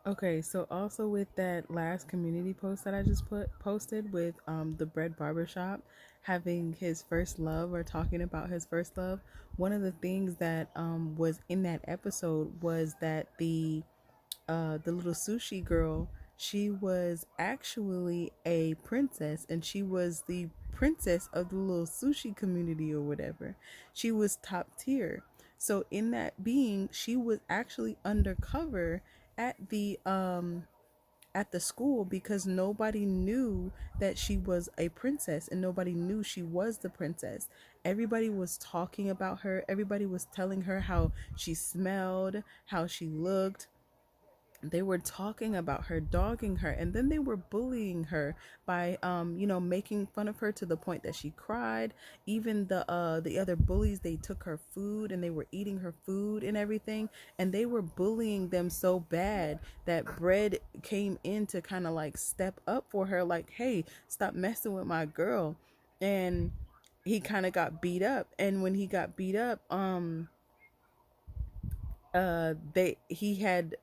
Okay, so also with that last community post that I just posted with the Bread Barbershop having his first love or talking about his first love, one of the things that was in that episode was that the little sushi girl, she was actually a princess, and she was the princess of the little sushi community or whatever. She was top tier. So in that being, she was actually undercover at the school because nobody knew that she was a princess and nobody knew she was the princess. Everybody was talking about her. Everybody was telling her how she smelled, how she looked. They were talking about her, dogging her, and then they were bullying her by making fun of her to the point that she cried. Even the other bullies, they took her food and they were eating her food and everything, and they were bullying them so bad that Bread came in to kind of like step up for her, like, hey, stop messing with my girl. And he kind of got beat up, and when he got beat up, they he had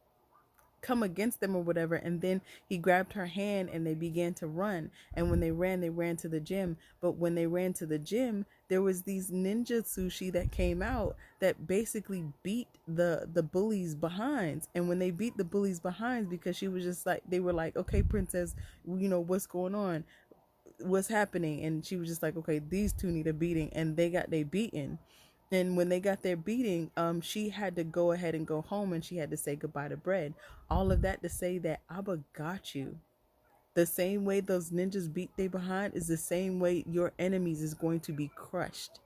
come against them or whatever, and then he grabbed her hand and they began to run. And when they ran to the gym. But when they ran to the gym, there was these ninja sushi that came out that basically beat the bullies behinds. And when they beat the bullies behinds, because she was just like, they were like, okay, princess, what's going on, what's happening? And she was just like, okay, these two need a beating, and they got they beaten. And when they got their beating, she had to go ahead and go home, and she had to say goodbye to Bread. All of that to say that Abba got you. The same way those ninjas beat they behind is the same way your enemies is going to be crushed.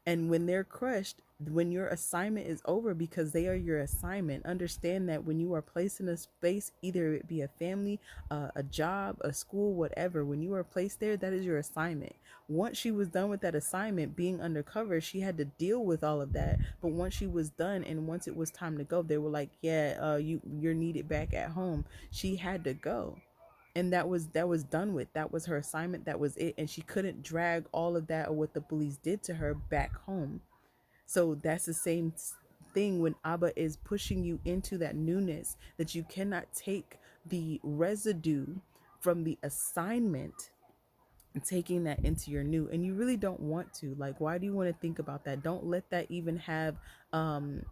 And when they're crushed, when your assignment is over, because they are your assignment, understand that when you are placed in a space, either it be a family, a job, a school, whatever, when you are placed there, that is your assignment. Once she was done with that assignment, being undercover, she had to deal with all of that. But once she was done and once it was time to go, they were like, yeah, you're needed back at home. She had to go, and that was done with. That was her assignment, that was it, and she couldn't drag all of that or what the police did to her back home. So that's the same thing when Abba is pushing you into that newness, that you cannot take the residue from the assignment and taking that into your new, and you really don't want to. Like, why do you want to think about that? Don't let that even have um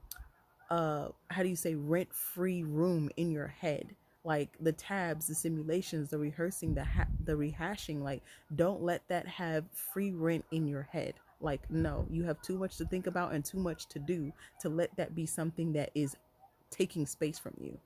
how do you say, rent free room in your head. Like the tabs, the simulations, the rehearsing, the rehashing, like, don't let that have free rent in your head. Like, no, you have too much to think about and too much to do to let that be something that is taking space from you.